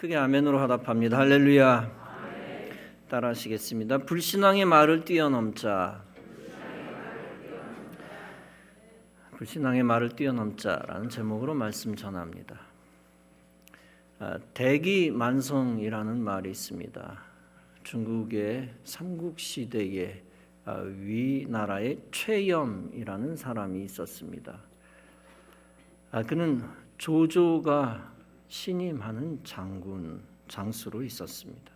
크게 아멘으로 화답합니다. 할렐루야. 따라 하시겠습니다. 불신앙의 말을 뛰어넘자. 불신앙의 말을 뛰어넘자라는 제목으로 말씀 전합니다. 대기만성이라는 말이 있습니다. 중국의 삼국시대에 위나라의 최염이라는 사람이 있었습니다. 그는 조조가 신임하는 장수로 있었습니다.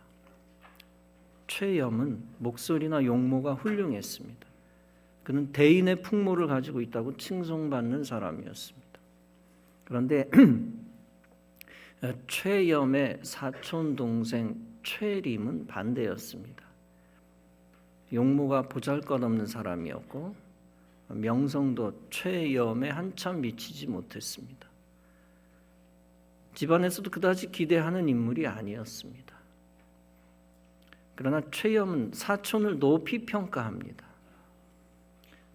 최염은 목소리나 용모가 훌륭했습니다. 그는 대인의 풍모를 가지고 있다고 칭송받는 사람이었습니다. 그런데 최염의 사촌 동생 최림은 반대였습니다. 용모가 보잘것없는 사람이었고 명성도 최염에 한참 미치지 못했습니다. 집안에서도 그다지 기대하는 인물이 아니었습니다. 그러나 최염은 사촌을 높이 평가합니다.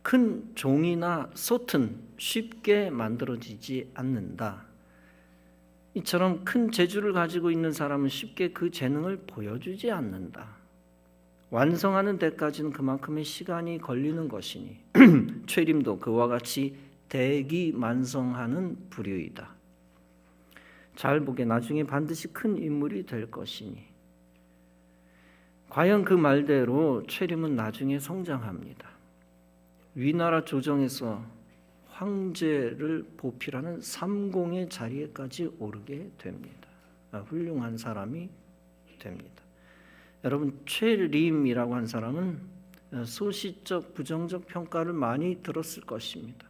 큰 종이나 솥은 쉽게 만들어지지 않는다. 이처럼 큰 재주를 가지고 있는 사람은 쉽게 그 재능을 보여주지 않는다. 완성하는 데까지는 그만큼의 시간이 걸리는 것이니 최림도 그와 같이 대기만성하는 부류이다. 잘 보게 나중에 반드시 큰 인물이 될 것이니. 과연 그 말대로 최림은 나중에 성장합니다. 위나라 조정에서 황제를 보필하는 삼공의 자리에까지 오르게 됩니다. 훌륭한 사람이 됩니다. 여러분, 최림이라고 한 사람은 소시적 부정적 평가를 많이 들었을 것입니다.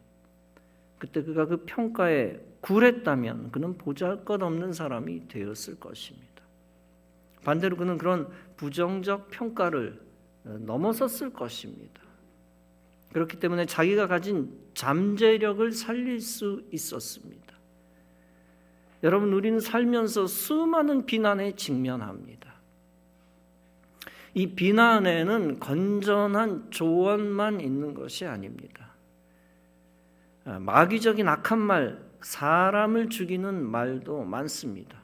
그때 그가 그 평가에 굴했다면 그는 보잘것없는 사람이 되었을 것입니다. 반대로 그는 그런 부정적 평가를 넘어섰을 것입니다. 그렇기 때문에 자기가 가진 잠재력을 살릴 수 있었습니다. 여러분, 우리는 살면서 수많은 비난에 직면합니다. 이 비난에는 건전한 조언만 있는 것이 아닙니다. 마귀적인 악한 말, 사람을 죽이는 말도 많습니다.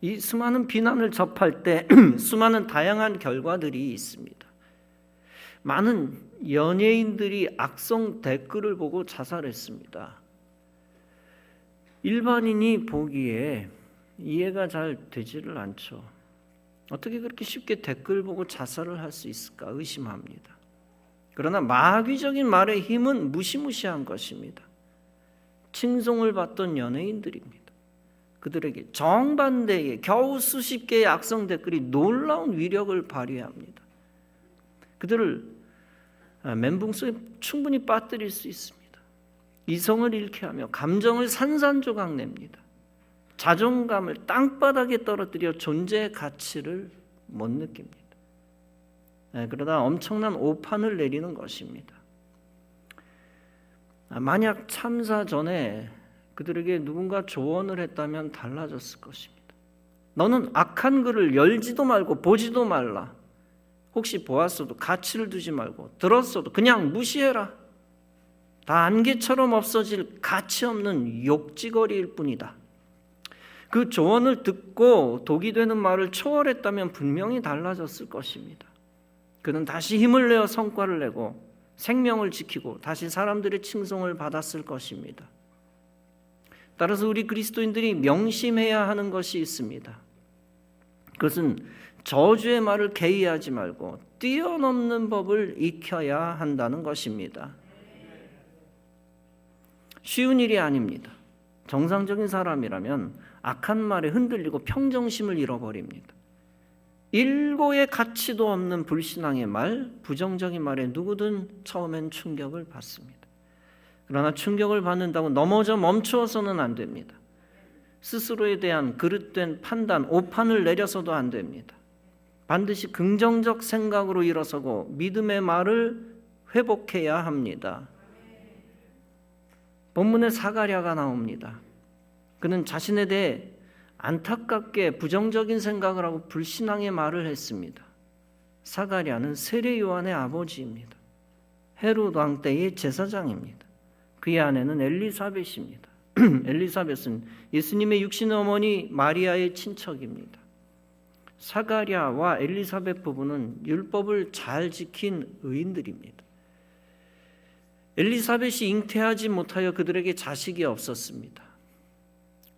이 수많은 비난을 접할 때 수많은 다양한 결과들이 있습니다. 많은 연예인들이 악성 댓글을 보고 자살했습니다. 일반인이 보기에 이해가 잘 되지를 않죠. 어떻게 그렇게 쉽게 댓글 보고 자살을 할 수 있을까 의심합니다. 그러나 마귀적인 말의 힘은 무시무시한 것입니다. 칭송을 받던 연예인들입니다. 그들에게 정반대의 겨우 수십 개의 악성 댓글이 놀라운 위력을 발휘합니다. 그들을 멘붕 속에 충분히 빠뜨릴 수 있습니다. 이성을 잃게 하며 감정을 산산조각 냅니다. 자존감을 땅바닥에 떨어뜨려 존재의 가치를 못 느낍니다. 그러다 엄청난 오판을 내리는 것입니다. 만약 참사 전에 그들에게 누군가 조언을 했다면 달라졌을 것입니다. 너는 악한 글을 열지도 말고 보지도 말라. 혹시 보았어도 가치를 두지 말고 들었어도 그냥 무시해라. 다 안개처럼 없어질 가치 없는 욕지거리일 뿐이다. 그 조언을 듣고 독이 되는 말을 초월했다면 분명히 달라졌을 것입니다. 그는 다시 힘을 내어 성과를 내고 생명을 지키고 다시 사람들의 칭송을 받았을 것입니다. 따라서 우리 그리스도인들이 명심해야 하는 것이 있습니다. 그것은 저주의 말을 개의하지 말고 뛰어넘는 법을 익혀야 한다는 것입니다. 쉬운 일이 아닙니다. 정상적인 사람이라면 악한 말에 흔들리고 평정심을 잃어버립니다. 일고의 가치도 없는 불신앙의 말, 부정적인 말에 누구든 처음엔 충격을 받습니다. 그러나 충격을 받는다고 넘어져 멈추어서는 안 됩니다. 스스로에 대한 그릇된 판단, 오판을 내려서도 안 됩니다. 반드시 긍정적 생각으로 일어서고 믿음의 말을 회복해야 합니다. 본문에 사가랴가 나옵니다. 그는 자신에 대해 안타깝게 부정적인 생각을 하고 불신앙의 말을 했습니다. 사가랴는 세례 요한의 아버지입니다. 헤롯 왕 때의 제사장입니다. 그의 아내는 엘리사벳입니다. 엘리사벳은 예수님의 육신의 어머니 마리아의 친척입니다. 사가랴와 엘리사벳 부부는 율법을 잘 지킨 의인들입니다. 엘리사벳이 잉태하지 못하여 그들에게 자식이 없었습니다.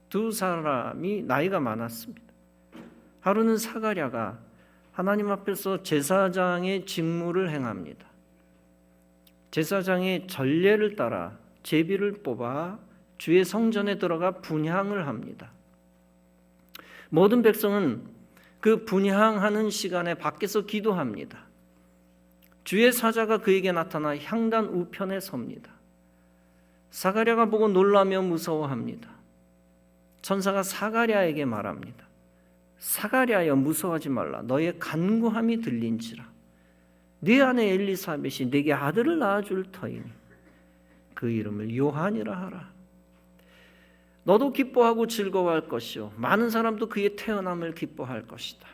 두 사람이 나이가 많았습니다. 하루는 사가랴가 하나님 앞에서 제사장의 직무를 행합니다. 제사장의 전례를 따라 제비를 뽑아 주의 성전에 들어가 분향을 합니다. 모든 백성은 그 분향하는 시간에 밖에서 기도합니다. 주의 사자가 그에게 나타나 향단 우편에 섭니다. 사가랴가 보고 놀라며 무서워합니다. 천사가 사가랴에게 말합니다. 사가랴여, 무서워하지 말라. 너의 간구함이 들린지라. 네 아내 엘리사벳이 네게 아들을 낳아줄 터이니 그 이름을 요한이라 하라. 너도 기뻐하고 즐거워할 것이요 많은 사람도 그의 태어남을 기뻐할 것이다.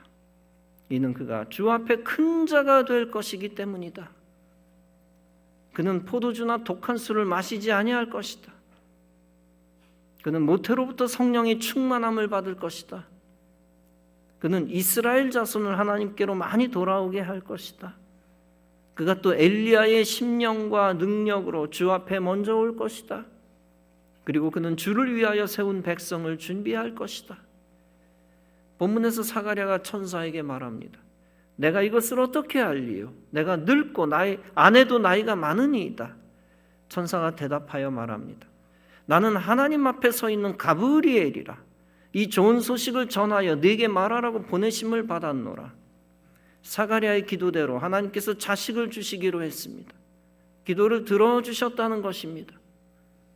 이는 그가 주 앞에 큰 자가 될 것이기 때문이다. 그는 포도주나 독한 술을 마시지 아니할 것이다. 그는 모태로부터 성령의 충만함을 받을 것이다. 그는 이스라엘 자손을 하나님께로 많이 돌아오게 할 것이다. 그가 또 엘리야의 심령과 능력으로 주 앞에 먼저 올 것이다. 그리고 그는 주를 위하여 세운 백성을 준비할 것이다. 본문에서 사가랴가 천사에게 말합니다. 내가 이것을 어떻게 알리요? 내가 늙고 아내도 나이가 많으니이다. 천사가 대답하여 말합니다. 나는 하나님 앞에 서 있는 가브리엘이라. 이 좋은 소식을 전하여 네게 말하라고 보내심을 받았노라. 사가랴의 기도대로 하나님께서 자식을 주시기로 했습니다. 기도를 들어주셨다는 것입니다.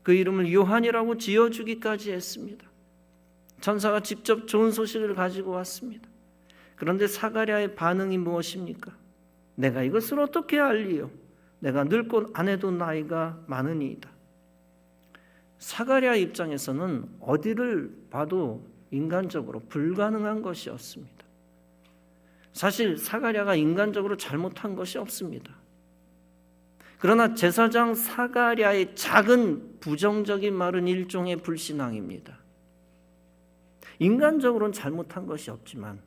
그 이름을 요한이라고 지어주기까지 했습니다. 천사가 직접 좋은 소식을 가지고 왔습니다. 그런데 사가랴의 반응이 무엇입니까? 내가 이것을 어떻게 알리요? 내가 늙고 아내도 나이가 많으니이다. 사가랴 입장에서는 어디를 봐도 인간적으로 불가능한 것이었습니다. 사실 사가랴가 인간적으로 잘못한 것이 없습니다. 그러나 제사장 사가랴의 작은 부정적인 말은 일종의 불신앙입니다. 인간적으로는 잘못한 것이 없지만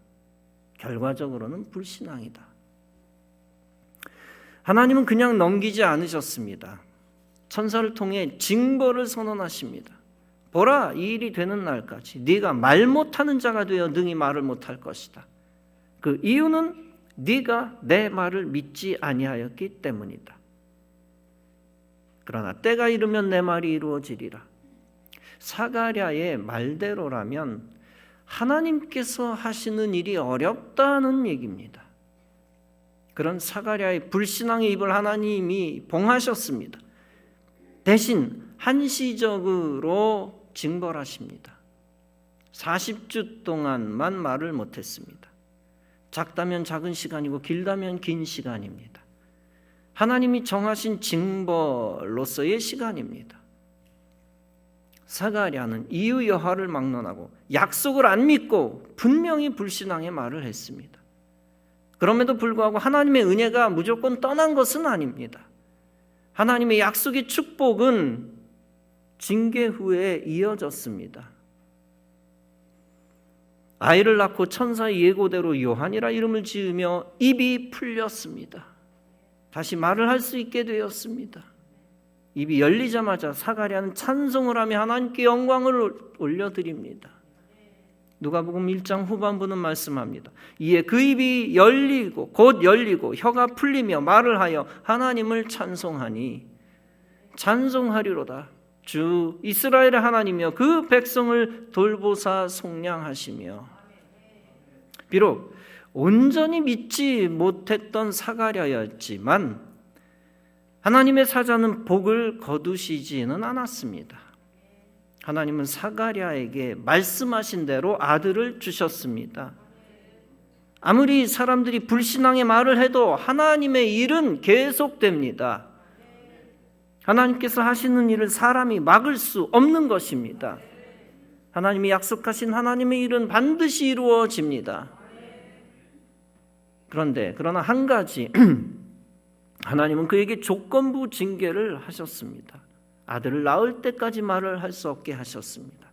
결과적으로는 불신앙이다. 하나님은 그냥 넘기지 않으셨습니다. 천사를 통해 징벌을 선언하십니다. 보라, 이 일이 되는 날까지 네가 말 못하는 자가 되어 능히 말을 못할 것이다. 그 이유는 네가 내 말을 믿지 아니하였기 때문이다. 그러나 때가 이르면 내 말이 이루어지리라. 사가랴의 말대로라면 하나님께서 하시는 일이 어렵다는 얘기입니다. 그런 사가랴의 불신앙의 입을 하나님이 봉하셨습니다. 대신 한시적으로 징벌하십니다. 40주 동안만 말을 못했습니다. 작다면 작은 시간이고 길다면 긴 시간입니다. 하나님이 정하신 징벌로서의 시간입니다. 사가랴는 이유 여하를 막론하고 약속을 안 믿고 분명히 불신앙의 말을 했습니다. 그럼에도 불구하고 하나님의 은혜가 무조건 떠난 것은 아닙니다. 하나님의 약속의 축복은 징계 후에 이어졌습니다. 아이를 낳고 천사의 예고대로 요한이라 이름을 지으며 입이 풀렸습니다. 다시 말을 할 수 있게 되었습니다. 입이 열리자마자 사가랴는 찬송을 하며 하나님께 영광을 올려드립니다. 누가복음 1장 후반부는 말씀합니다. 이에 그 입이 곧 열리고 혀가 풀리며 말을 하여 하나님을 찬송하니 찬송하리로다. 주 이스라엘의 하나님이여 그 백성을 돌보사 속량하시며. 비록 온전히 믿지 못했던 사가랴였지만 하나님의 사자는 복을 거두시지는 않았습니다. 하나님은 사가랴에게 말씀하신 대로 아들을 주셨습니다. 아무리 사람들이 불신앙의 말을 해도 하나님의 일은 계속됩니다. 하나님께서 하시는 일을 사람이 막을 수 없는 것입니다. 하나님이 약속하신 하나님의 일은 반드시 이루어집니다. 그러나 한 가지 하나님은 그에게 조건부 징계를 하셨습니다. 아들을 낳을 때까지 말을 할 수 없게 하셨습니다.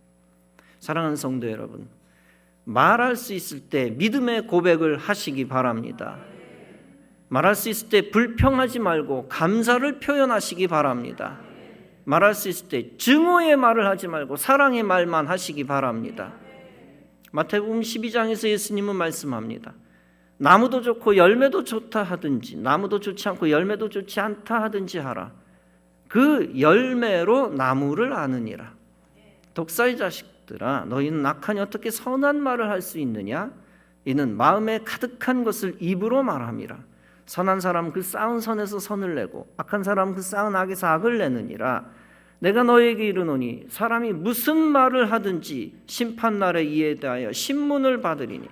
사랑하는 성도 여러분, 말할 수 있을 때 믿음의 고백을 하시기 바랍니다. 말할 수 있을 때 불평하지 말고 감사를 표현하시기 바랍니다. 말할 수 있을 때 증오의 말을 하지 말고 사랑의 말만 하시기 바랍니다. 마태복음 12장에서 예수님은 말씀합니다. 나무도 좋고 열매도 좋다 하든지 나무도 좋지 않고 열매도 좋지 않다 하든지 하라. 그 열매로 나무를 아느니라. 독사의 자식들아, 너희는 악하니 어떻게 선한 말을 할 수 있느냐? 이는 마음에 가득한 것을 입으로 말함이라. 선한 사람 그 쌓은 선에서 선을 내고 악한 사람 그 쌓은 악에서 악을 내느니라. 내가 너에게 이르노니 사람이 무슨 말을 하든지 심판날에 이에 대하여 신문을 받으리니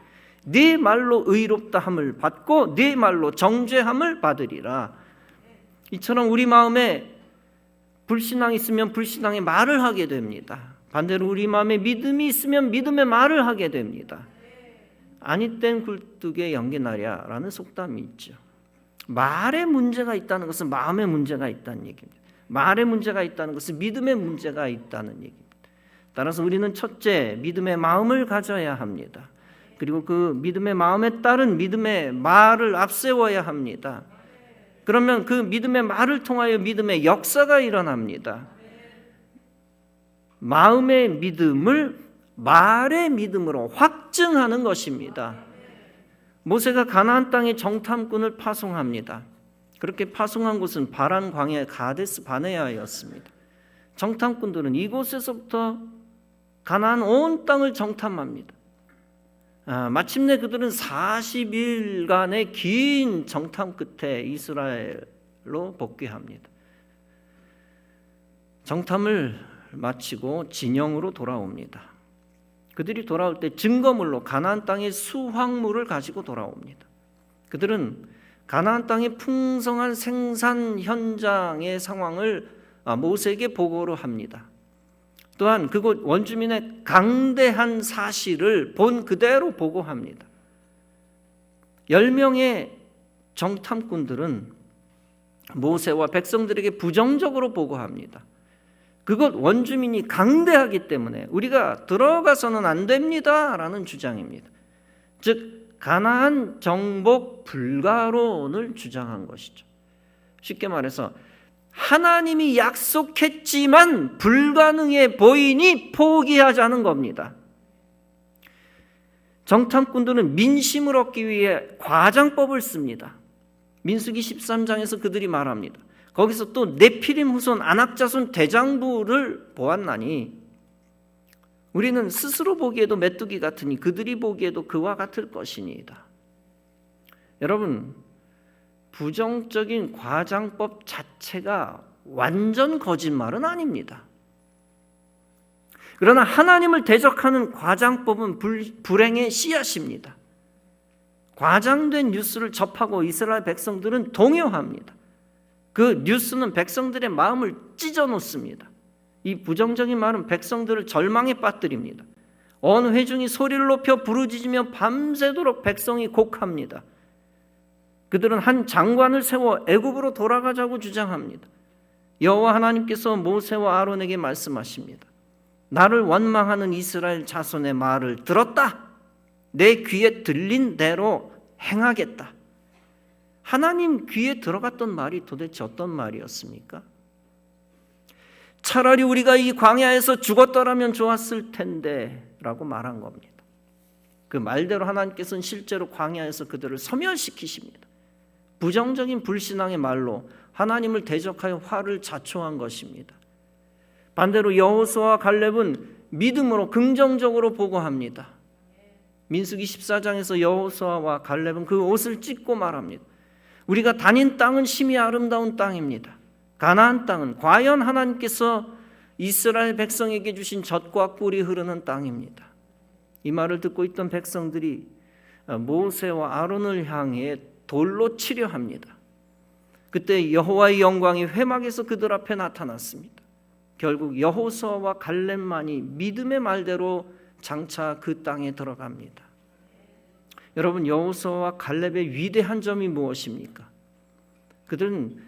네 말로 의롭다함을 받고 네 말로 정죄함을 받으리라. 이처럼 우리 마음에 불신앙이 있으면 불신앙의 말을 하게 됩니다. 반대로 우리 마음에 믿음이 있으면 믿음의 말을 하게 됩니다. 아니 땐 굴뚝에 연기나랴라는 속담이 있죠. 말에 문제가 있다는 것은 마음에 문제가 있다는 얘기입니다. 말에 문제가 있다는 것은 믿음에 문제가 있다는 얘기입니다. 따라서 우리는 첫째, 믿음의 마음을 가져야 합니다. 그리고 그 믿음의 마음에 따른 믿음의 말을 앞세워야 합니다. 그러면 그 믿음의 말을 통하여 믿음의 역사가 일어납니다. 마음의 믿음을 말의 믿음으로 확증하는 것입니다. 모세가 가나안 땅에 정탐꾼을 파송합니다. 그렇게 파송한 곳은 바란 광야 가데스 바네아였습니다. 정탐꾼들은 이곳에서부터 가나안 온 땅을 정탐합니다. 마침내 그들은 40일간의 긴 정탐 끝에 이스라엘로 복귀합니다. 정탐을 마치고 진영으로 돌아옵니다. 그들이 돌아올 때 증거물로 가나안 땅의 수확물을 가지고 돌아옵니다. 그들은 가나안 땅의 풍성한 생산 현장의 상황을 모세에게 보고를 합니다. 또한 그곳 원주민의 강대한 사실을 본 그대로 보고합니다. 10명의 정탐꾼들은 모세와 백성들에게 부정적으로 보고합니다. 그곳 원주민이 강대하기 때문에 우리가 들어가서는 안 됩니다라는 주장입니다. 즉 가나안 정복 불가론을 주장한 것이죠. 쉽게 말해서 하나님이 약속했지만 불가능해 보이니 포기하자는 겁니다. 정탐꾼들은 민심을 얻기 위해 과장법을 씁니다. 민수기 13장에서 그들이 말합니다. 거기서 또 네피림 후손 아낙자손 대장부를 보았나니 우리는 스스로 보기에도 메뚜기 같으니 그들이 보기에도 그와 같을 것이니이다. 여러분, 부정적인 과장법 자체가 완전 거짓말은 아닙니다. 그러나 하나님을 대적하는 과장법은 불행의 씨앗입니다. 과장된 뉴스를 접하고 이스라엘 백성들은 동요합니다. 그 뉴스는 백성들의 마음을 찢어 놓습니다. 이 부정적인 말은 백성들을 절망에 빠뜨립니다. 어느 회중이 소리를 높여 부르짖으며 밤새도록 백성이 곡합니다. 그들은 한 장관을 세워 애굽으로 돌아가자고 주장합니다. 여호와 하나님께서 모세와 아론에게 말씀하십니다. 나를 원망하는 이스라엘 자손의 말을 들었다. 내 귀에 들린 대로 행하겠다. 하나님 귀에 들어갔던 말이 도대체 어떤 말이었습니까? 차라리 우리가 이 광야에서 죽었더라면 좋았을 텐데 라고 말한 겁니다. 그 말대로 하나님께서는 실제로 광야에서 그들을 소멸시키십니다. 부정적인 불신앙의 말로 하나님을 대적하여 화를 자초한 것입니다. 반대로 여호수아와 갈렙은 믿음으로 긍정적으로 보고합니다. 민수기 14장에서 여호수아와 갈렙은 그 옷을 찢고 말합니다. 우리가 다닌 땅은 심히 아름다운 땅입니다. 가나안 땅은 과연 하나님께서 이스라엘 백성에게 주신 젖과 꿀이 흐르는 땅입니다. 이 말을 듣고 있던 백성들이 모세와 아론을 향해 돌로 치려 합니다. 그때 여호와의 영광이 회막에서 그들 앞에 나타났습니다. 결국 여호수아와 갈렙만이 믿음의 말대로 장차 그 땅에 들어갑니다. 여러분, 여호수아와 갈렙의 위대한 점이 무엇입니까? 그들은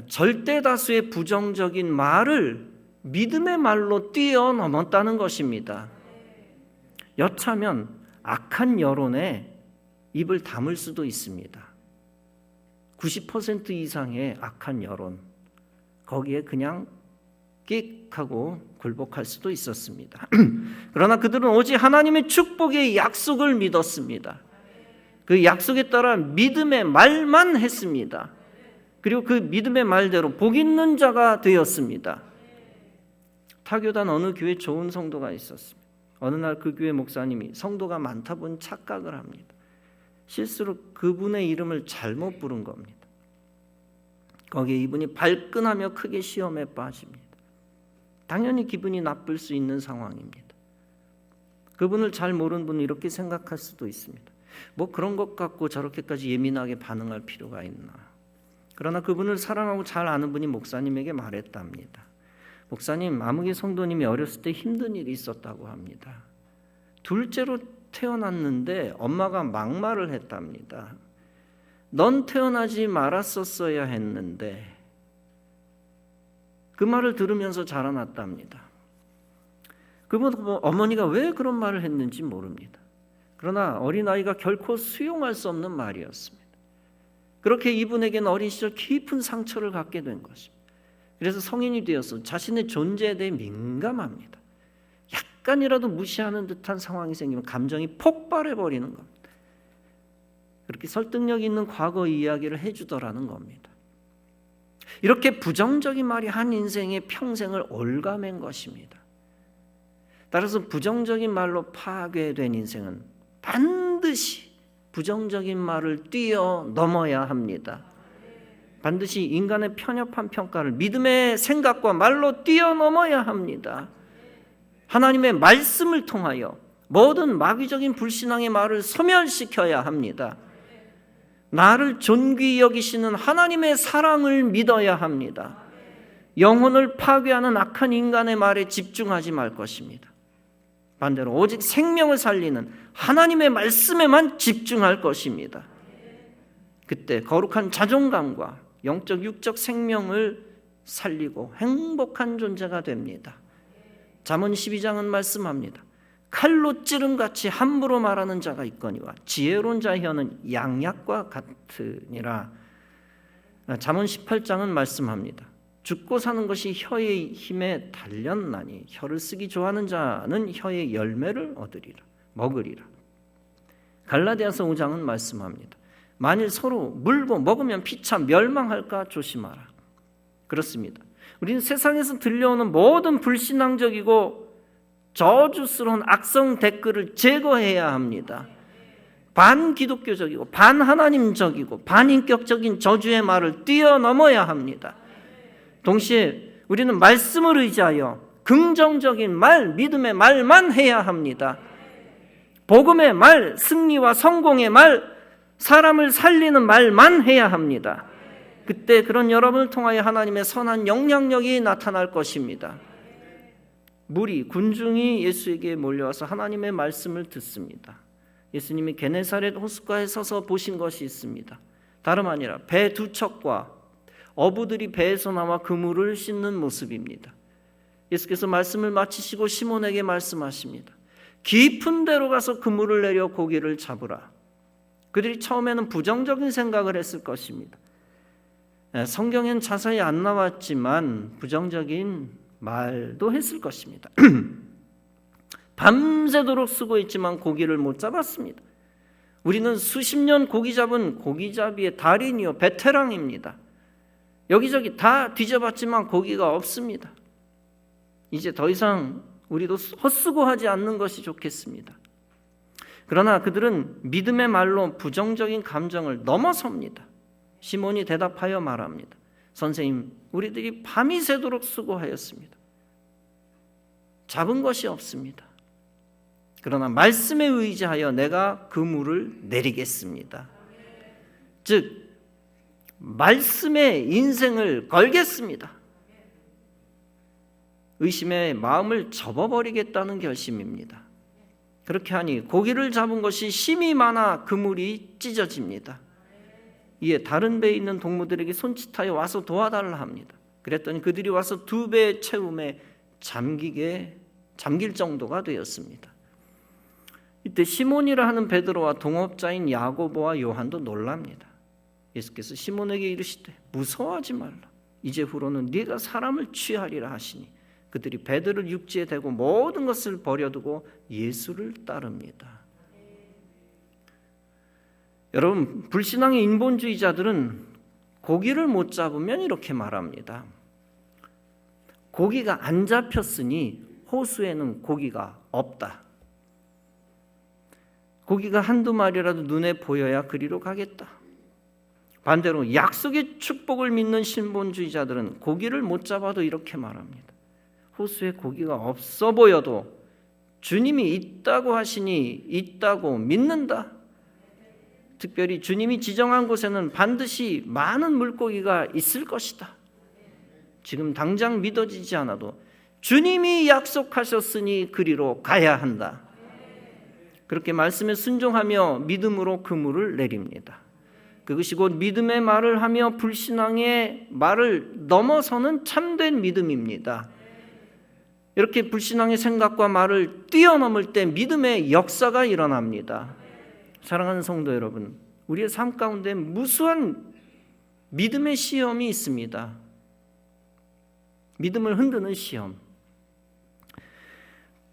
절대 다수의 부정적인 말을 믿음의 말로 뛰어넘었다는 것입니다. 여차하면 악한 여론에 입을 다물 수도 있습니다. 90% 이상의 악한 여론, 거기에 그냥 끽 하고 굴복할 수도 있었습니다. 그러나 그들은 오직 하나님의 축복의 약속을 믿었습니다. 그 약속에 따라 믿음의 말만 했습니다. 그리고 그 믿음의 말대로 복 있는 자가 되었습니다. 타교단 어느 교회 좋은 성도가 있었습니다. 어느 날 그 교회 목사님이 성도가 많다 보니 착각을 합니다. 실수로 그분의 이름을 잘못 부른 겁니다. 거기에 이분이 발끈하며 크게 시험에 빠집니다. 당연히 기분이 나쁠 수 있는 상황입니다. 그분을 잘 모르는 분은 이렇게 생각할 수도 있습니다. 뭐 그런 것 갖고 저렇게까지 예민하게 반응할 필요가 있나. 그러나 그분을 사랑하고 잘 아는 분이 목사님에게 말했답니다. 목사님, 아무개 성도님이 어렸을 때 힘든 일이 있었다고 합니다. 둘째로 태어났는데 엄마가 막말을 했답니다. 넌 태어나지 말았었어야 했는데. 그 말을 들으면서 자라났답니다. 그분 어머니가 왜 그런 말을 했는지 모릅니다. 그러나 어린아이가 결코 수용할 수 없는 말이었습니다. 그렇게 이분에게는 어린 시절 깊은 상처를 갖게 된 것입니다. 그래서 성인이 되어서 자신의 존재에 대해 민감합니다. 약간이라도 무시하는 듯한 상황이 생기면 감정이 폭발해버리는 겁니다. 그렇게 설득력 있는 과거 이야기를 해주더라는 겁니다. 이렇게 부정적인 말이 한 인생의 평생을 올가맨 것입니다. 따라서 부정적인 말로 파괴된 인생은 반드시 부정적인 말을 뛰어넘어야 합니다. 반드시 인간의 편협한 평가를 믿음의 생각과 말로 뛰어넘어야 합니다. 하나님의 말씀을 통하여 모든 마귀적인 불신앙의 말을 소멸시켜야 합니다. 나를 존귀히 여기시는 하나님의 사랑을 믿어야 합니다. 영혼을 파괴하는 악한 인간의 말에 집중하지 말 것입니다. 반대로 오직 생명을 살리는 하나님의 말씀에만 집중할 것입니다. 그때 거룩한 자존감과 영적 육적 생명을 살리고 행복한 존재가 됩니다. 잠언 12장은 말씀합니다. 칼로 찌름같이 함부로 말하는 자가 있거니와 지혜로운 자의 혀는 양약과 같으니라. 잠언 18장은 말씀합니다. 죽고 사는 것이 혀의 힘에 달렸나니 혀를 쓰기 좋아하는 자는 혀의 열매를 먹으리라. 갈라디아서 5장은 말씀합니다. 만일 서로 물고 먹으면 피차 멸망할까 조심하라. 그렇습니다. 우리는 세상에서 들려오는 모든 불신앙적이고 저주스러운 악성 댓글을 제거해야 합니다. 반기독교적이고 반하나님적이고 반인격적인 저주의 말을 뛰어넘어야 합니다. 동시에 우리는 말씀을 의지하여 긍정적인 말, 믿음의 말만 해야 합니다. 복음의 말, 승리와 성공의 말, 사람을 살리는 말만 해야 합니다. 그때 그런 여러분을 통하여 하나님의 선한 영향력이 나타날 것입니다. 군중이 예수에게 몰려와서 하나님의 말씀을 듣습니다. 예수님이 게네사렛 호숫가에 서서 보신 것이 있습니다. 다름 아니라 배 두 척과 어부들이 배에서 나와 그물을 씻는 모습입니다. 예수께서 말씀을 마치시고 시몬에게 말씀하십니다. 깊은 데로 가서 그물을 내려 고기를 잡으라. 그들이 처음에는 부정적인 생각을 했을 것입니다. 성경엔 자세히 안 나왔지만 부정적인 말도 했을 것입니다. 밤새도록 수고했지만 고기를 못 잡았습니다. 우리는 수십 년 고기 잡은 고기잡이의 달인이요 베테랑입니다. 여기저기 다 뒤져봤지만 고기가 없습니다. 이제 더 이상 우리도 헛수고하지 않는 것이 좋겠습니다. 그러나 그들은 믿음의 말로 부정적인 감정을 넘어섭니다. 시몬이 대답하여 말합니다. 선생님, 우리들이 밤이 새도록 수고하였습니다. 잡은 것이 없습니다. 그러나 말씀에 의지하여 내가 그물을 내리겠습니다. 즉 말씀에 인생을 걸겠습니다. 의심의 마음을 접어버리겠다는 결심입니다. 그렇게 하니 고기를 잡은 것이 심이 많아 그물이 찢어집니다. 이에 다른 배에 있는 동무들에게 손짓하여 와서 도와달라 합니다. 그랬더니 그들이 와서 2배의 채움에 잠길 정도가 되었습니다. 이때 시몬이라 하는 베드로와 동업자인 야고보와 요한도 놀랍니다. 예수께서 시몬에게 이르시되 무서워하지 말라. 이제후로는 네가 사람을 취하리라 하시니 그들이 배들을 육지에 대고 모든 것을 버려두고 예수를 따릅니다. 여러분, 불신앙의 인본주의자들은 고기를 못 잡으면 이렇게 말합니다. 고기가 안 잡혔으니 호수에는 고기가 없다. 고기가 한두 마리라도 눈에 보여야 그리로 가겠다. 반대로 약속의 축복을 믿는 신본주의자들은 고기를 못 잡아도 이렇게 말합니다. 호수에 고기가 없어 보여도 주님이 있다고 하시니 있다고 믿는다. 특별히 주님이 지정한 곳에는 반드시 많은 물고기가 있을 것이다. 지금 당장 믿어지지 않아도 주님이 약속하셨으니 그리로 가야 한다. 그렇게 말씀에 순종하며 믿음으로 그물을 내립니다. 그것이 곧 믿음의 말을 하며 불신앙의 말을 넘어서는 참된 믿음입니다. 이렇게 불신앙의 생각과 말을 뛰어넘을 때 믿음의 역사가 일어납니다. 사랑하는 성도 여러분, 우리의 삶 가운데 무수한 믿음의 시험이 있습니다. 믿음을 흔드는 시험.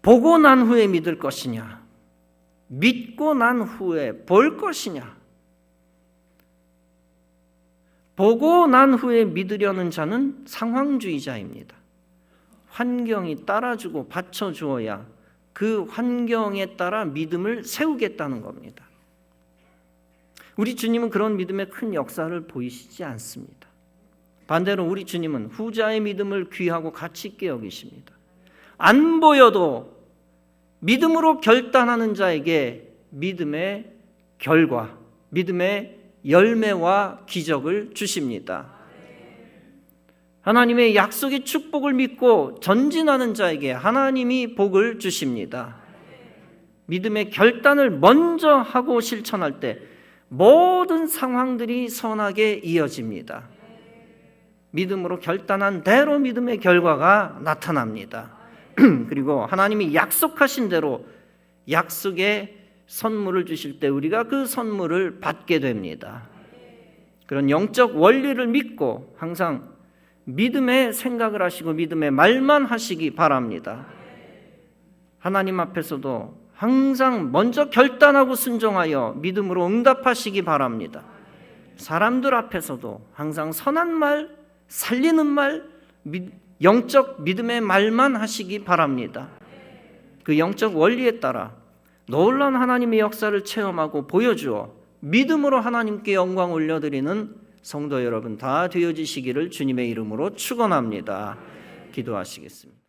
보고 난 후에 믿을 것이냐, 믿고 난 후에 볼 것이냐. 보고 난 후에 믿으려는 자는 상황주의자입니다. 환경이 따라주고 받쳐주어야 그 환경에 따라 믿음을 세우겠다는 겁니다. 우리 주님은 그런 믿음의 큰 역사를 보이시지 않습니다. 반대로 우리 주님은 후자의 믿음을 귀하고 가치 있게 여기십니다. 안 보여도 믿음으로 결단하는 자에게 믿음의 결과, 믿음의 열매와 기적을 주십니다. 하나님의 약속의 축복을 믿고 전진하는 자에게 하나님이 복을 주십니다. 믿음의 결단을 먼저 하고 실천할 때 모든 상황들이 선하게 이어집니다. 믿음으로 결단한 대로 믿음의 결과가 나타납니다. 그리고 하나님이 약속하신 대로 약속의 선물을 주실 때 우리가 그 선물을 받게 됩니다. 그런 영적 원리를 믿고 항상 믿음의 생각을 하시고 믿음의 말만 하시기 바랍니다. 하나님 앞에서도 항상 먼저 결단하고 순종하여 믿음으로 응답하시기 바랍니다. 사람들 앞에서도 항상 선한 말, 살리는 말, 영적 믿음의 말만 하시기 바랍니다. 그 영적 원리에 따라 놀라운 하나님의 역사를 체험하고 보여주어 믿음으로 하나님께 영광 올려드리는 성도 여러분 다 되어지시기를 주님의 이름으로 축원합니다. 기도하시겠습니다.